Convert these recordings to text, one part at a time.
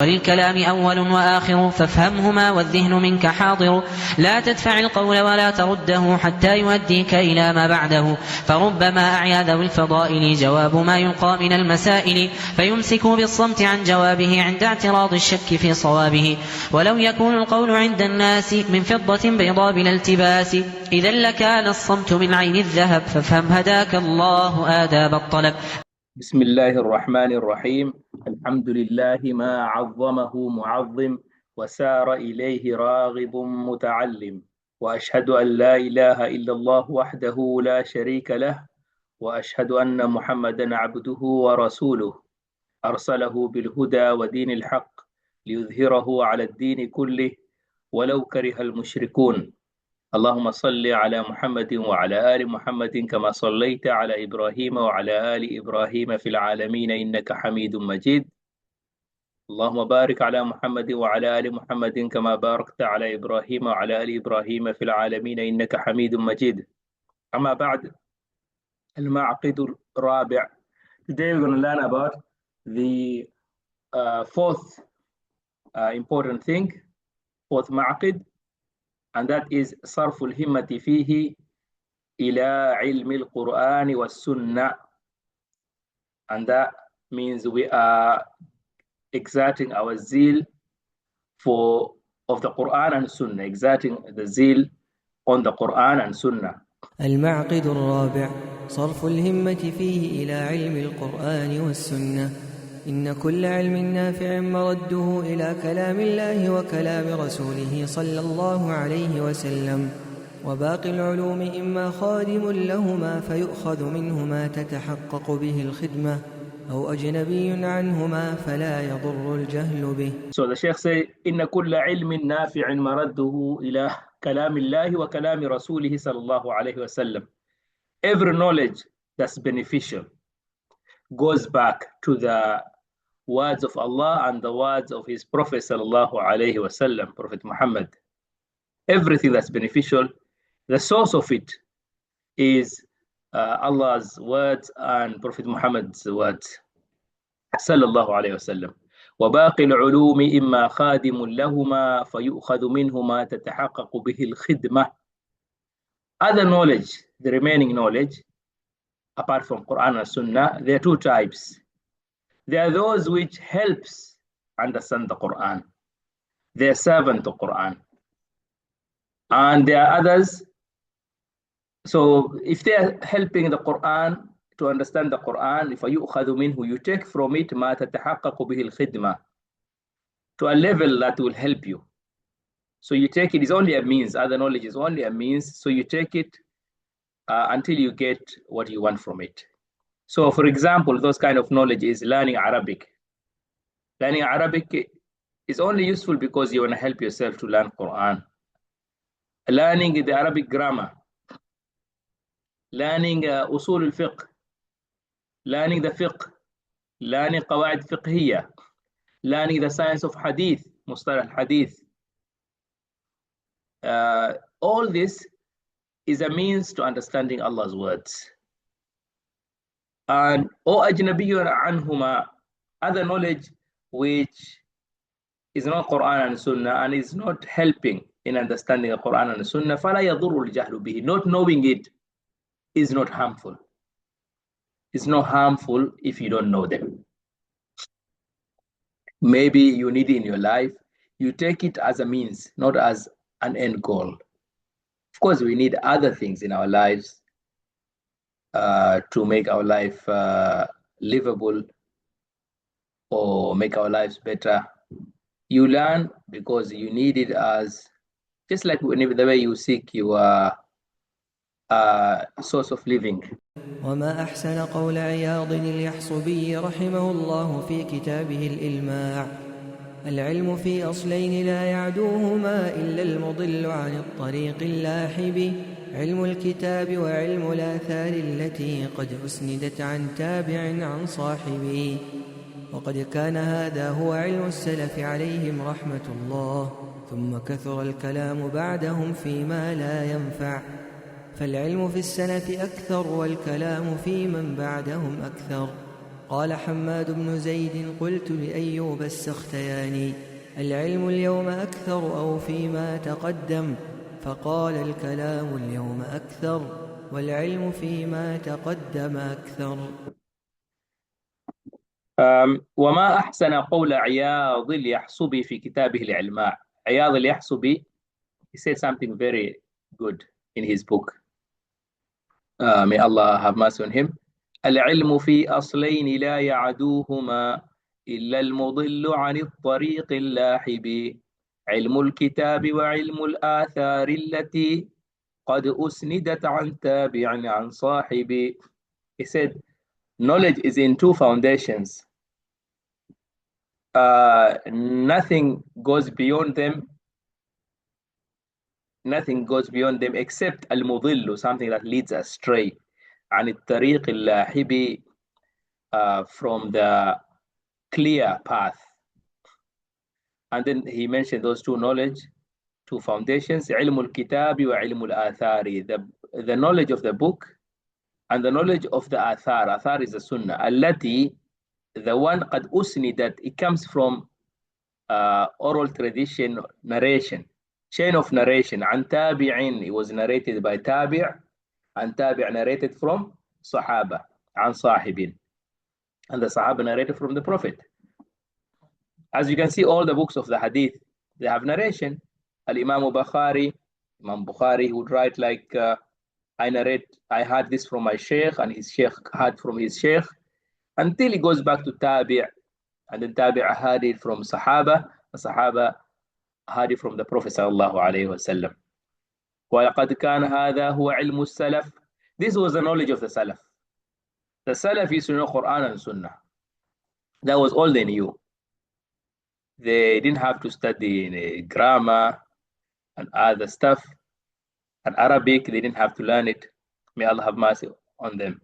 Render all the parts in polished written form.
وللكلام أول وآخر فافهمهما والذهن منك حاضر. لا تدفع القول ولا ترده حتى يؤديك إلى ما بعده، فربما أعيا ذوي الفضائل جواب ما يلقى من المسائل، فيمسكوا بالصمت عن جوابه عند اعتراض الشك في صوابه. ولو يكون القول عند الناس من فضة بيضاء بلا التباس، إذا لكان الصمت من عين الذهب، فافهم هداك الله آداب الطلب. بسم الله الرحمن الرحيم. الحمد لله ما عظمه معظم، وسار إليه راغب متعلم، وأشهد أن لا إله إلا الله وحده لا شريك له، وأشهد أن محمدا عبده ورسوله أرسله بالهدى ودين الحق ليظهره على الدين كله ولو كره المشركون. اللهم صل على محمد وعلى آل محمد كما صليت على إبراهيم وعلى آل إبراهيم في العالمين إنك حميد مجيد. اللهم بارك على محمد وعلى آل محمد كما باركت على إبراهيم وعلى آل إبراهيم في العالمين إنك حميد مجيد. أما بعد، المعقد الرابع. Today we're going to learn about the fourth important thing, fourth معقد, and that is صرف الهمة فيه إلى علم القرآن والسنة. And that means we are exerting our zeal of the Qur'an and Sunnah, exerting the zeal on the Qur'an and Sunnah. المعقد الرابع صرف الهمة فيه إلى علم القرآن والسنة. إن كل علم نافع مرده إلى كلام الله وكلام رسوله صلى الله عليه وسلم، وباقي العلوم إما خادم لهما فيؤخذ منهما تتحقق به الخدمة، أو أجنبي عنهما فلا يضر الجهل به. So the Sheikh says, إن كل علم نافع مرده إلى كلام الله وكلام رسوله صلى الله عليه وسلم. Every knowledge that's beneficial goes back to the words of Allah and the words of His Prophet sallallahu alaihi wasallam, Prophet Muhammad. Everything that's beneficial, the source of it is Allah's words and Prophet Muhammad's words sallallahu alaihi wasallam. وباقي العلوم إما خادم لهما فيؤخذ منهما تتحقق به الخدمة. Other knowledge, the remaining knowledge, apart from Quran and Sunnah, there are two types. There are those which helps understand the Quran. They are servant to Quran. And there are others. So if they are helping the Quran to understand the Quran, if you take from it ما تتحقق به الخدمة, to a level that will help you. So you take it is only a means. Other knowledge is only a means. So you take it until you get what you want from it. So for example, those kind of knowledge is learning Arabic. Learning Arabic is only useful because you want to help yourself to learn Quran. Learning the Arabic grammar, learning usul al-fiqh, learning the fiqh, learning qawaid fiqhiyya, learning the science of hadith, mustalah hadith. All this is a means to understanding Allah's words. And ajnabiyyun anhuma, other knowledge which is not Quran and Sunnah and is not helping in understanding the Quran and Sunnah, فَلَا يَضُرُّ الْجَهْلُ بِهِ. Not knowing it is not harmful. It's not harmful if you don't know them. Maybe you need it in your life. You take it as a means, not as an end goal. Of course, we need other things in our lives to make our life livable or make our lives better. You learn because you need it, as just like whenever the way you seek your source of living. وما أحسن قول عياض اليحصبي رحمه الله في كتابه الإلماع: العلم في أصلين لا يعدوهما إلا المضل عن الطريق اللاحب، علم الكتاب وعلم الآثار التي قد أسندت عن تابع عن صاحبه. وقد كان هذا هو علم السلف عليهم رحمة الله، ثم كثر الكلام بعدهم فيما لا ينفع، فالعلم في السلف أكثر والكلام في من بعدهم أكثر. قال حماد بن زيد قلت لأيوب السختياني العلم اليوم أكثر أو فيما تقدم؟ فقال الكلام اليوم أكثر والعلم فيما تقدم أكثر. وما أحسن قول عياض اليحصبي في كتابه العلماء. عياض اليحصبي, he said something very good in his book. May Allah have mercy on him. العلم في أصلين لا يعدوهما إلا المضل عن الطريق اللاحب علم الكتاب وعلم الآثار التي قد أسندت عن تابع عن صاحب. He said, knowledge is in two foundations. Nothing goes beyond them. Nothing goes beyond them except al-mudillu, something that leads astray. عن الطريق اللاحب, from the clear path. And then he mentioned those two knowledge, two foundations, علم الكتاب وعلم الآثار, the knowledge of the book and the knowledge of the athar. Athar is the sunnah. التي, the one قد أسندت, it comes from oral tradition, narration, chain of narration. عن تابع, it was narrated by تابع, and تابع narrated from صحابة, عن صاحب, and the Sahaba narrated from the Prophet. As you can see, all the books of the hadith, they have narration. Al-Imam Bukhari, Imam Bukhari would write like, I heard this from my sheikh, and his sheikh heard from his sheikh, until it goes back to Tabi', and then Tabi' heard it from Sahaba, the Sahaba heard it from the Prophet sallallahu alayhi wa sallam. وَلَقَدْ كَانَ هَذَا هُوَ عِلْمُ السَّلَفِ. This was the knowledge of the Salaf. The Salaf used to know Qur'an and Sunnah. That was all they knew. They didn't have to study grammar and other stuff. And Arabic, they didn't have to learn it. May Allah have mercy on them.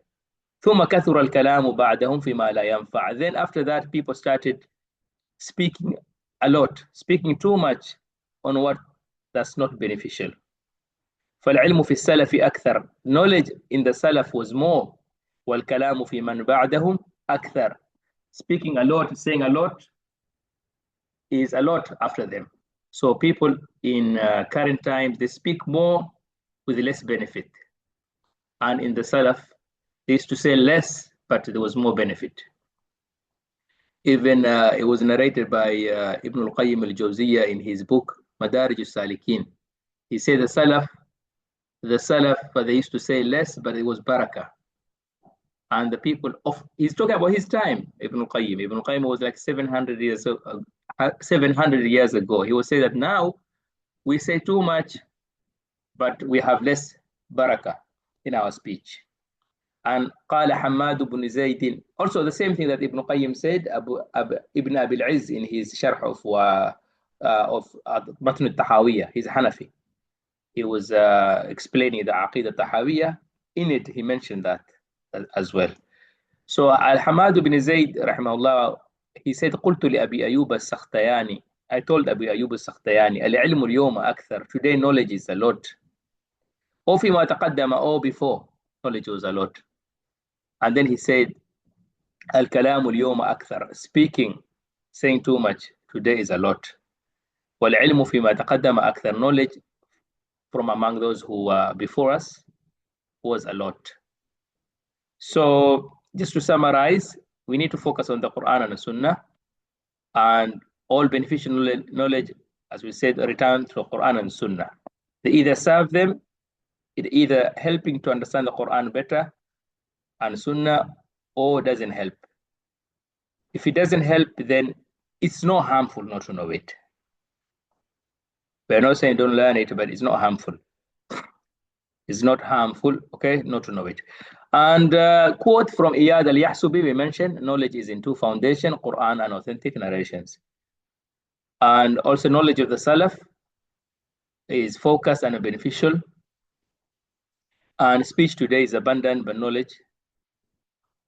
ثم كثر الكلام بعدهم فيما لا ينفع. Then after that, people started speaking a lot, speaking too much on what that's not beneficial. فالعلم في السلف أكثر. Knowledge in the Salaf was more. والكلام في من بعدهم أكثر. Speaking a lot, saying a lot is a lot after them. So people in current times, they speak more with less benefit. And in the Salaf, they used to say less, but there was more benefit. Even it was narrated by Ibn al-Qayyim al-Jawziyya in his book, Madarij al-Salikin. He said the Salaf, they used to say less, but it was barakah. And the people of, he's talking about his time, Ibn al-Qayyim. Ibn al-Qayyim was like 700 years ago. He would say that now we say too much, but we have less barakah in our speech. And قال حماد بن زيد, also the same thing that Ibn Qayyim said, Ibn Abil Izz in his sharh of Matn al-Tahawiyah. He's a Hanafi. He was explaining the Aqidah al-Tahawiyah. In it, he mentioned that as well. So Al-Hamad ibn Zayd, rahimahullah, he said, قلت لأبي أيوب السختياني, I told Abu Ayyub al-Sakhtayani, العلم اليوم أكثر, today knowledge is a lot. أو فيما تقدم, or before, knowledge was a lot. And then he said, الكلام اليوم أكثر, speaking, saying too much, today is a lot. والعلم فيما تقدم أكثر, knowledge from among those who were before us was a lot. So just to summarize, we need to focus on the Quran and the Sunnah, and all beneficial knowledge, as we said, return to Quran and Sunnah. They either serve them, it either helping to understand the Quran better and Sunnah, or doesn't help. If it doesn't help, then it's not harmful not to know it. We're not saying don't learn it, but it's not harmful. It's not harmful, okay, not to know it. And quote from Iyad al-Yahsubi, we mentioned, knowledge is in two foundations, Quran and authentic narrations. And also knowledge of the Salaf is focused and beneficial. And speech today is abundant, but knowledge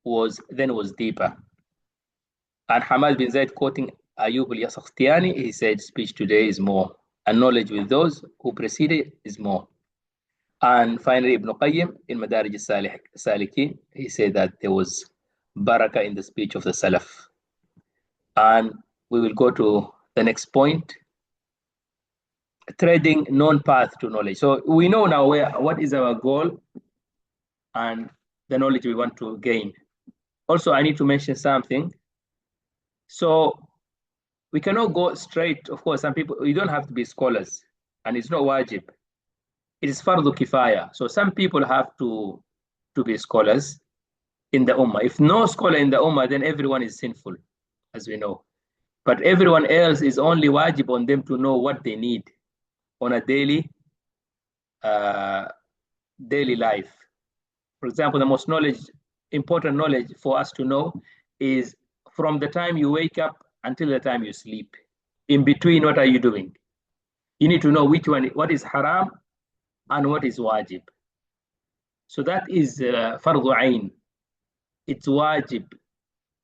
was deeper. And Hamad bin Zayd, quoting Ayyub al-Sakhtiyani, he said speech today is more, and knowledge with those who preceded is more. And finally, Ibn Qayyim in Madarij al-Salikin, he said that there was barakah in the speech of the Salaf. And we will go to the next point, treading known path to knowledge. So we know now what is our goal and the knowledge we want to gain. Also, I need to mention something. So we cannot go straight. Of course, some people, you don't have to be scholars, and it's not wajib. It is fardu kifaya. So some people have to be scholars in the ummah. If no scholar in the ummah, then everyone is sinful, as we know. But everyone else is only wajib on them to know what they need on a daily life. For example, the most important knowledge for us to know is from the time you wake up until the time you sleep. In between, what are you doing? You need to know what is haram and what is wajib. So that is fardu ain. It's wajib.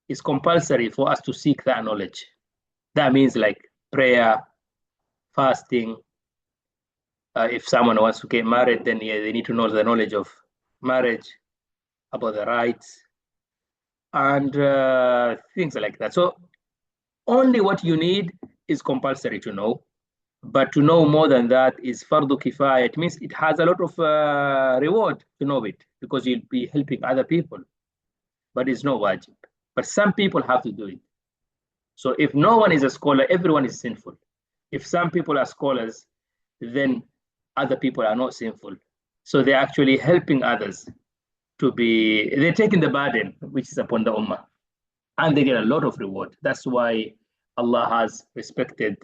It's compulsory for us to seek that knowledge. That means like prayer, fasting. If someone wants to get married, then they need to know the knowledge of marriage, about the rights, and things like that. So only what you need is compulsory to know. But to know more than that is fardu kifaya. It means it has a lot of reward to know it, because you'll be helping other people. But it's no wajib. But some people have to do it. So if no one is a scholar, everyone is sinful. If some people are scholars, then other people are not sinful. So they're actually helping others they're taking the burden which is upon the ummah. And they get a lot of reward. That's why Allah has respected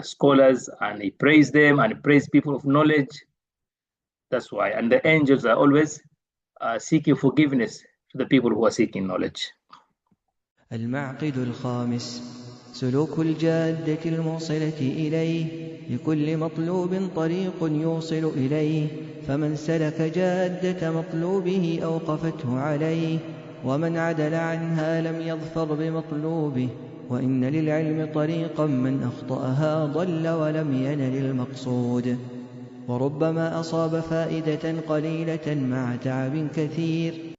scholars, and He praised them, and He praised people of knowledge. That's why. And the angels are always seeking forgiveness to the people who are seeking knowledge. المعقد الخامس سلوك الجادة الموصلة إليه. لكل مطلوب طريق يوصل إليه، فمن سلك جادة مطلوبه أوقفته عليه، ومن عدل عنها لم يظفر بمطلوبه. وإن للعلم طريقا من أخطأها ضل ولم ينل المقصود، وربما أصاب فائدة قليلة مع تعب كثير.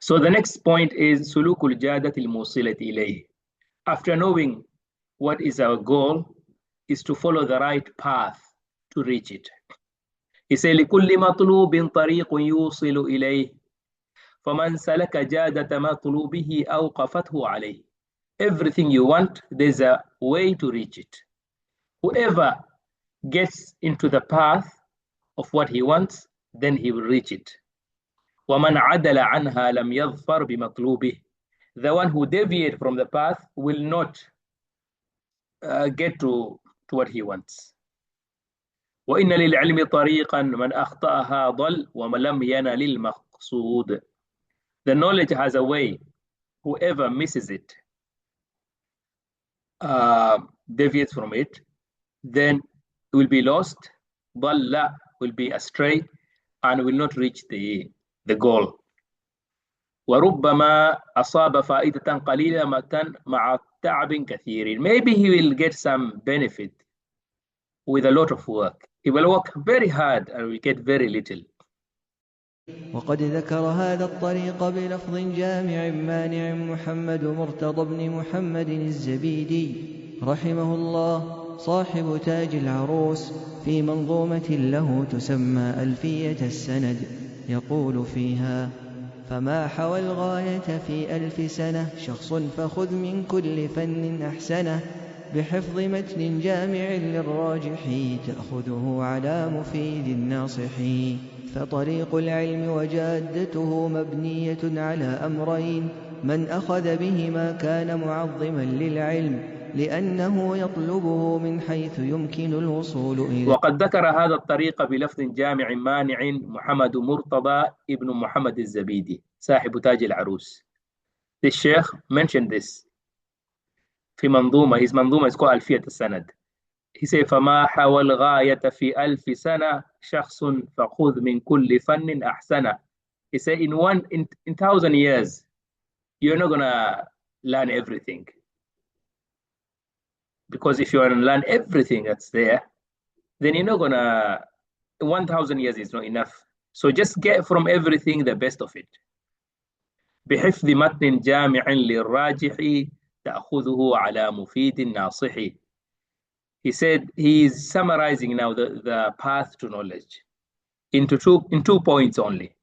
So the next point is سلوك الجادة الموصلة إليه. After knowing what is our goal, is to follow the right path to reach it. He said لكل مطلوب طريق يوصل إليه، فمن سلك جادة مطلوبه أوقفته عليه. Everything you want, there's a way to reach it. Whoever gets into the path of what he wants, then he will reach it. ومن عدل عنها لم يظفر بمطلوبه. The one who deviates from the path will not get to what he wants. وإن للعلم طريقا من أخطأها ضل ومن ينل المقصود. The knowledge has a way. Whoever misses it, deviates from it, then will be lost. ضل will be astray and will not reach the goal. وربما أصاب فائدة قليلة مع تعب كثير. Maybe he will get some benefit with a lot of work. He will work very hard and will get very little. وقد ذكر هذا الطريق بلفظ جامع مانع محمد مرتضى بن محمد الزبيدي رحمه الله صاحب تاج العروس في منظومة له تسمى ألفية السند، يقول فيها: فما حوى الغاية في 1000 سنة شخص فخذ من كل فن أحسنه، بحفظ متن جامع للراجح تأخذه على مفيد الناصح. فطريق العلم وجادته مبنية على أمرين: من أخذ بهما كان معظما للعلم لأنه يطلبه من حيث يمكن الوصول إليه. وقد ذكر هذا الطريق بلفظ جامع مانع محمد مرتضى ابن محمد الزبيدي صاحب تاج العروس. The Sheikh mentioned this في منظومة. His منظومة is called ألفية السند. He said فما حوى الغاية في 1000 سنة شخص فخذ من كل فن أحسنه. He said in 1000 years you're not gonna learn everything, because if you want to learn everything that's there, then you're not gonna, 1000 years is not enough. So just get from everything the best of it. بحفظ متن جامع للراجح تأخذه على مفيد ناصح. He said he is summarizing now the path to knowledge in two points only.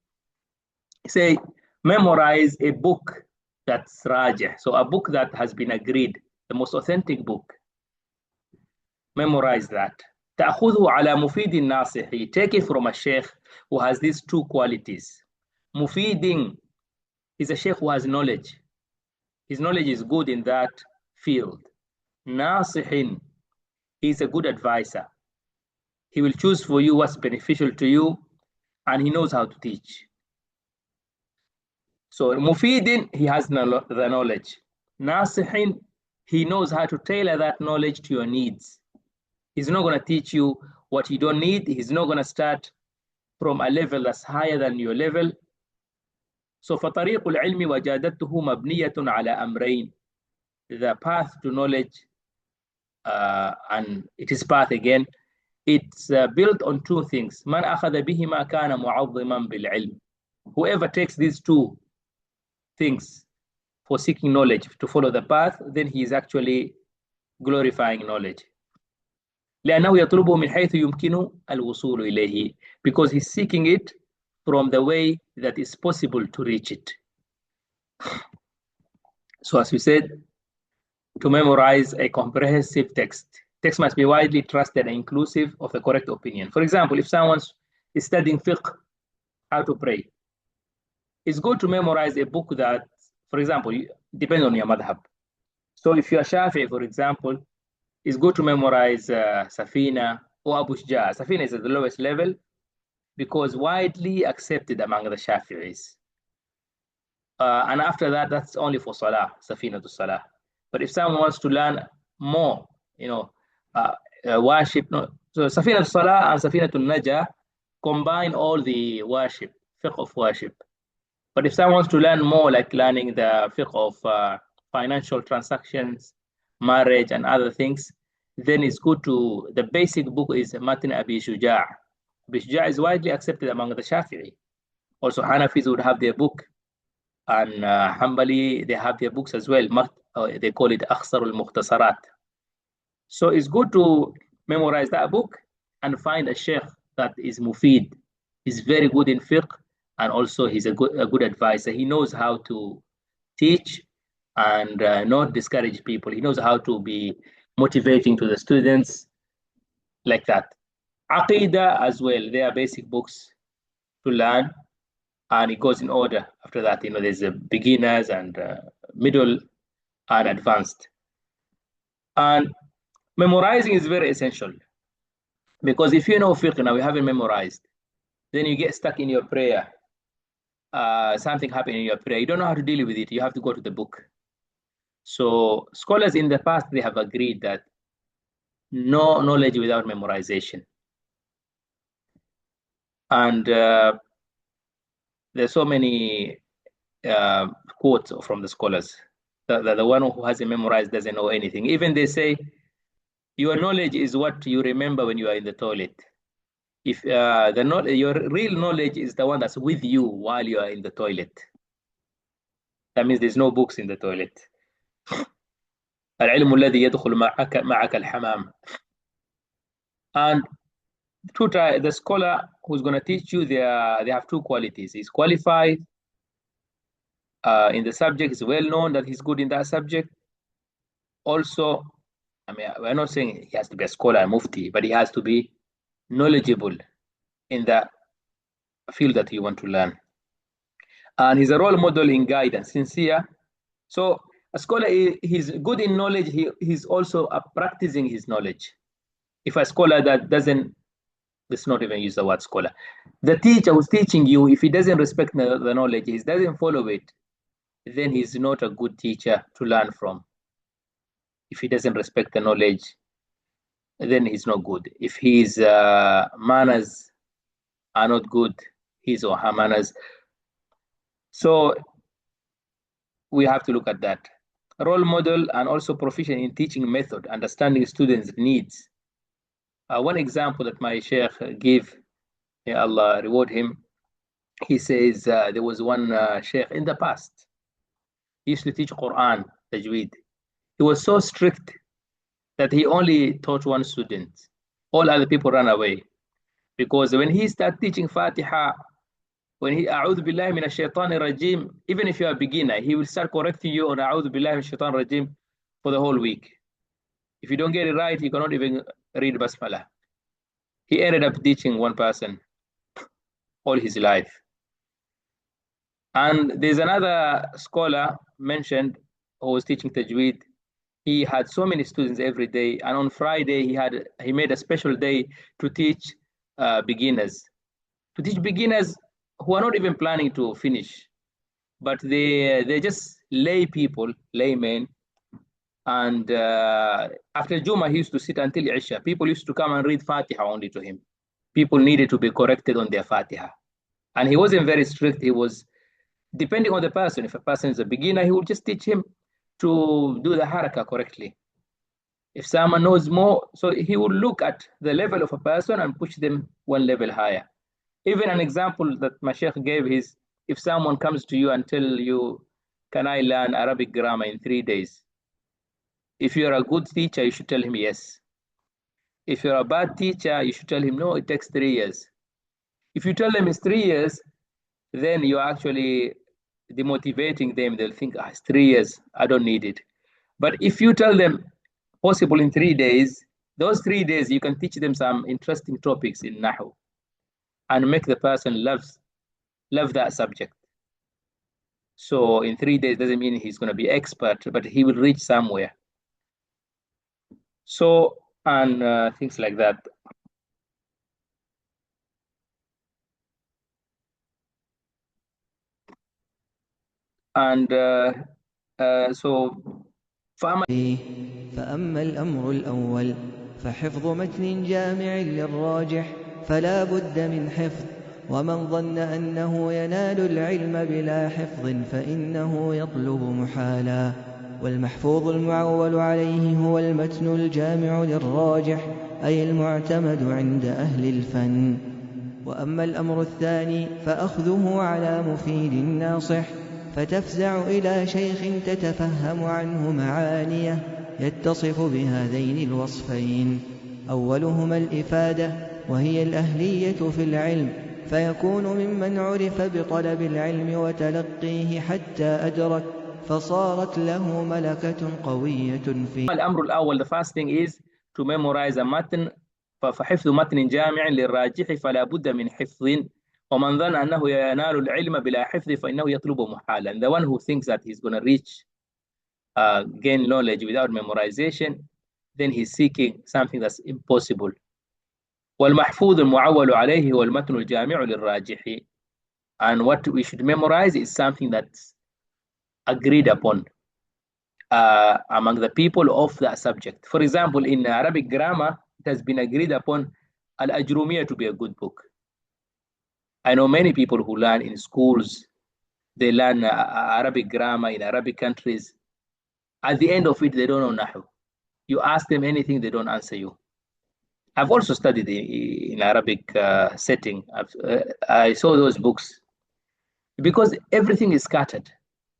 He say memorize a book that's rajih, so a book that has been agreed, the most authentic book. Memorize that. تأخذه على مفيد ناصح. Take it from a sheikh who has these two qualities. Mufidin is a sheikh who has knowledge. His knowledge is good in that field. Nasihin, he is a good advisor. He will choose for you what's beneficial to you, and he knows how to teach. So Mufidin, he has the knowledge. Nasihin, he knows how to tailor that knowledge to your needs. He's not going to teach you what you don't need. He's not going to start from a level that's higher than your level. So فطريق العلم وجادته مبنية على أمرين. The path to knowledge, and it is path again, it's built on two things. من أخذ بهما كان معظما بالعلم. Whoever takes these two things for seeking knowledge, to follow the path, then he is actually glorifying knowledge. لأنه يطلبه من حيث يمكن الوصول إليه, because he's seeking it from the way that is possible to reach it. So as we said, to memorize a comprehensive text must be widely trusted and inclusive of the correct opinion. For example, if someone is studying fiqh, how to pray, it's good to memorize a book that, for example, depends on your madhab. So if you are Shafi'i, for example, it's good to memorize Safina or Abu Shja. Safina is at the lowest level because widely accepted among the Shafi'is. And after that, that's only for Salah, Safina to Salah. But if someone wants to learn more, worship, so Safina to Salah and Safina to Najah combine all the worship, fiqh of worship. But if someone wants to learn more, like learning the fiqh of financial transactions, marriage, and other things, then it's good to, the basic book is Matn Abi Shuja'. Abi Shuja' is widely accepted among the Shafi'i. Also, Hanafis would have their book, and Hanbali, they have their books as well. They call it Akhsar al-Mukhtasarat. So it's good to memorize that book and find a sheikh that is mufid. He's very good in fiqh, and also he's a good advisor. He knows how to teach and not discourage people. He knows how to be motivating to the students, like that. Aqidah as well, they are basic books to learn, and it goes in order after that. There's a beginners and middle and advanced. And memorizing is very essential, because if you know fiqh now, you haven't memorized, then you get stuck in your prayer. Something happened in your prayer, you don't know how to deal with it, you have to go to the book. So scholars in the past, they have agreed that no knowledge without memorization. And there's so many quotes from the scholars that the one who hasn't memorized doesn't know anything. Even they say, your knowledge is what you remember when you are in the toilet. If your real knowledge is the one that's with you while you are in the toilet. That means there's no books in the toilet. العلم الذي يدخل معك الحمام. And the scholar who's going to teach you, they have two qualities. He's qualified in the subject. It's well known that he's good in that subject. Also, we're not saying he has to be a scholar, a mufti, but he has to be knowledgeable in the field that you want to learn. And he's a role model in guidance, sincere. So a scholar, he's good in knowledge. He's also practicing his knowledge. If a scholar that doesn't, let's not even use the word scholar. The teacher who's teaching you, if he doesn't respect the knowledge, he doesn't follow it, then he's not a good teacher to learn from. If he doesn't respect the knowledge, then he's not good. If his manners are not good, his or her manners. So we have to look at that. Role model and also proficient in teaching method, understanding students' needs. One example that my sheikh gave, may Allah reward him, he says there was one sheikh in the past. he used to teach Qur'an, Tajweed. He was so strict that he only taught one student. All other people ran away. Because when he started teaching Fatiha, when he A'udhu Billahi Minash Shaitanir Rajim, even if you are a beginner, he will start correcting you on A'udhu Billahi Minash Shaitanir Rajim for the whole week. If you don't get it right, you cannot even read Basmala. He ended up teaching one person all his life. And there's another scholar mentioned who was teaching Tajweed. He had so many students every day, and on Friday he made a special day to teach beginners. To teach beginners who are not even planning to finish, but they're just lay people, laymen. And after Juma, he used to sit until Isha. People used to come and read Fatiha only to him. People needed to be corrected on their Fatiha. And he wasn't very strict. He was, depending on the person, if a person is a beginner, he would just teach him to do the haraka correctly. If someone knows more, so he would look at the level of a person and push them one level higher. Even an example that my sheikh gave is, if someone comes to you and tell you, can I learn Arabic grammar in 3 days? If you're a good teacher, you should tell him yes. If you're a bad teacher, you should tell him, no, it takes 3 years. If you tell them it's 3 years, then you're actually demotivating them. They'll think, it's 3 years, I don't need it. But if you tell them possible in 3 days, those 3 days, you can teach them some interesting topics in Nahu and make the person love that subject. So in 3 days doesn't mean he's going to be expert, but he will reach somewhere. So, and things like that. And so فأما الأمر الأول فحفظ متن جامع للراجح فلا بد من حفظ، ومن ظن أنه ينال العلم بلا حفظ فإنه يطلب محالا، والمحفوظ المعول عليه هو المتن الجامع للراجح أي المعتمد عند أهل الفن. وأما الأمر الثاني فأخذه على مفيد ناصح، فتفزع إلى شيخ تتفهم عنه معانيه يتصف بهذين الوصفين، أولهما الإفادة وهي الأهلية في العلم، فيكون ممن عرف بطلب العلم وتلقيه حتى أدرك فصارت له ملكة قوية فيه. الأمر الأول, the first thing is to memorize a متن. فحفظ متن جامع للراجح فلا بد من حفظ، ومن ظن أنه ينال العلم بلا حفظ فإنه يطلب محالا. The one who thinks that he's going to reach gain knowledge without memorization, then he's seeking something that's impossible. والمحفوظ المعول عليه هو المتن الجامع للراجح. And what we should memorize is something that's agreed upon among the people of that subject. For example, in Arabic grammar, it has been agreed upon Al-Ajrumiyya to be a good book. I know many people who learn in schools, they learn Arabic grammar in Arabic countries. At the end of it, they don't know Nahu. You ask them anything, they don't answer you. I've also studied in Arabic setting. I saw those books because everything is scattered.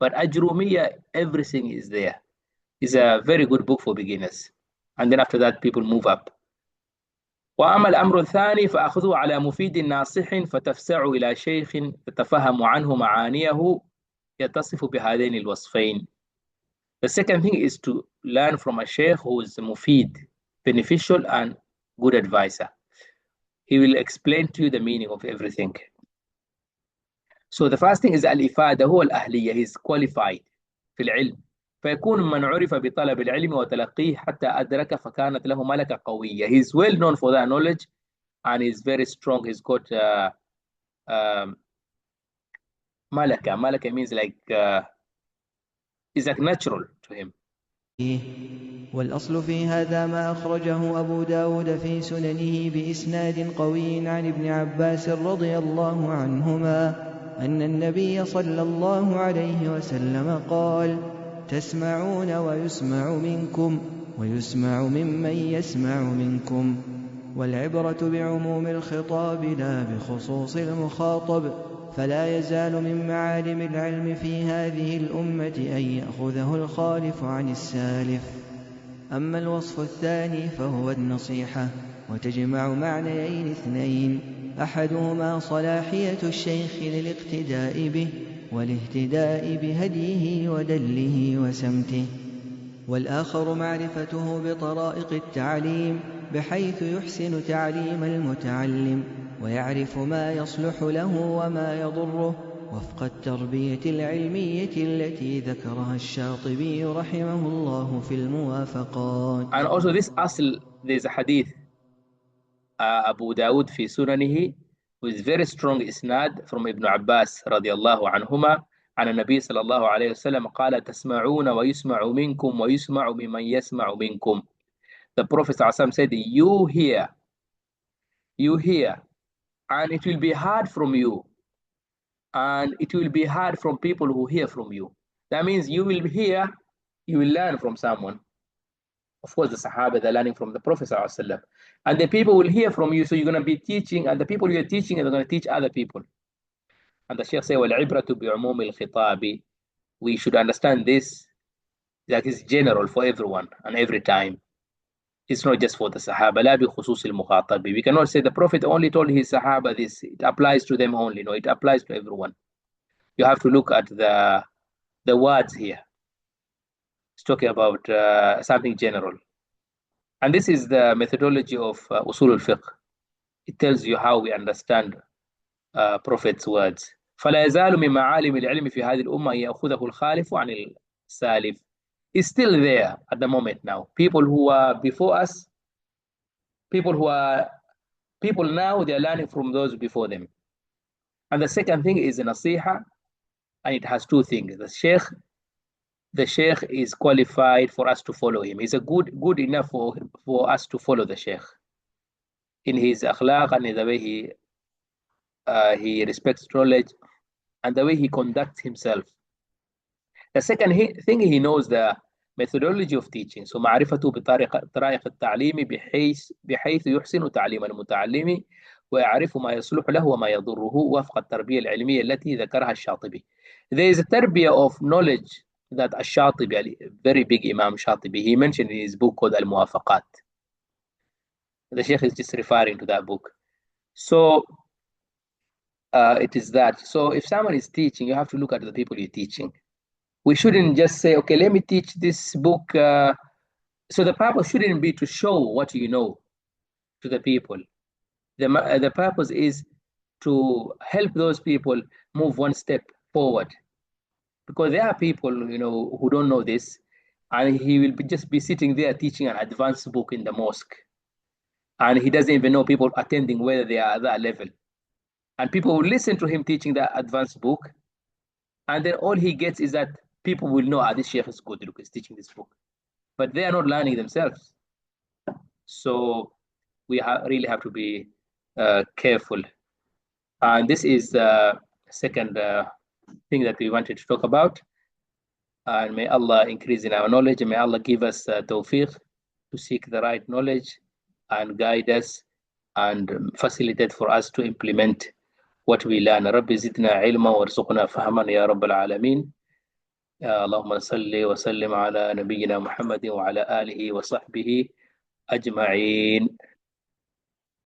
But Ajrumiyya, everything is there. It's a very good book for beginners. And then after that, people move up. وأما الأمر الثاني فأخذه على مفيد ناصح فتفسع إلى شيخ تتفهم عنه معانيه يتصف بهذين الوصفين. The second thing is to learn from a sheikh who is mufid, beneficial and good advisor. He will explain to you the meaning of everything. So the first thing is al-ifada هو الأهلية. He is qualified في العلم. فيكون من عرف بطلب العلم وتلقيه حتى أدرك فكانت له ملكة قوية. He is well known for that knowledge and is very strong. He's got malaka. Malaka means like is like natural to him. والأصل في هذا ما أخرجه أبو داود في سننه بإسناد قوي عن ابن عباس رضي الله عنهما أن النبي صلى الله عليه وسلم قال: تسمعون ويسمع منكم ويسمع ممن يسمع منكم، والعبرة بعموم الخطاب لا بخصوص المخاطب، فلا يزال من معالم العلم في هذه الأمة أن يأخذه الخالف عن السالف. أما الوصف الثاني فهو النصيحة، وتجمع معنيين اثنين: أحدهما صلاحية الشيخ للاقتداء به والاهتداء بهديه ودله وسمته، والآخر معرفته بطرائق التعليم بحيث يحسن تعليم المتعلم ويعرف ما يصلح له وما يضره وفق التربية العلمية التي ذكرها الشاطبي رحمه الله في الموافقات. And also this asl, there's a hadith Abu Dawud في سننه with very strong isnad from Ibn Abbas رضي الله عنهما عن النبي صلى الله عليه وسلم قال تسمعون ويسمع منكم ويسمع ممن يسمع منكم. The Prophet ﷺ said, you hear, and it will be hard from you, and it will be hard from people who hear from you. That means you will hear, you will learn from someone. Of course, the Sahaba, they're learning from the Prophet ﷺ. And the people will hear from you, so you're going to be teaching, and the people you're teaching are going to teach other people. And the Shaykh says, وَالْعِبْرَةُ بِعُمُومِ الْخِطَابِ. We should understand this, that is general for everyone and every time. It's not just for the Sahaba. لا بخصوص المخاطب. We cannot say the Prophet only told his Sahaba this. It applies to them only. No, it applies to everyone. You have to look at the words here. It's talking about something general. And this is the methodology of Usul al-Fiqh. It tells you how we understand Prophet's words. فلا يزال من معالم العلم في هذه الأمة يأخذه الخالف عن السالف. Is still there at the moment now. People who are before us, people now, they are learning from those before them. And the second thing is nasiha, and it has two things. The sheikh is qualified for us to follow him. He's a good enough for us to follow the sheikh in his akhlaq and in the way he respects knowledge and the way he conducts himself. The second thing, he knows the methodology of teaching. So معرفته بطرائق التعليم بحيث يحسن تعليم المتعلم ويعرف ما يصلح له وما يضره وفق التربية العلمية التي ذكرها الشاطبي. There is a tarbiyah of knowledge that الشاطبي, a very big Imam Shatibi, he mentioned in his book called Al-Muwafaqat. The Sheikh is just referring to that book. So it is that. So if someone is teaching, you have to look at the people you're teaching. We shouldn't just say, okay, let me teach this book. So the purpose shouldn't be to show what you know to the people. The purpose is to help those people move one step forward. Because there are people, who don't know this, and he will just be sitting there teaching an advanced book in the mosque. And he doesn't even know people attending whether they are at that level. And people will listen to him teaching that advanced book. And then all he gets is that people will know, this sheikh is good, look, he's teaching this book. But they are not learning themselves. So we really have to be careful. And this is the second thing that we wanted to talk about. And may Allah increase in our knowledge, and may Allah give us tawfiq to seek the right knowledge and guide us and facilitate for us to implement what we learn. رب زدنا علما وارزقنا فهما يا رب العالمين. اللهم صل وسلم على نبينا محمد وعلى آله وصحبه أجمعين.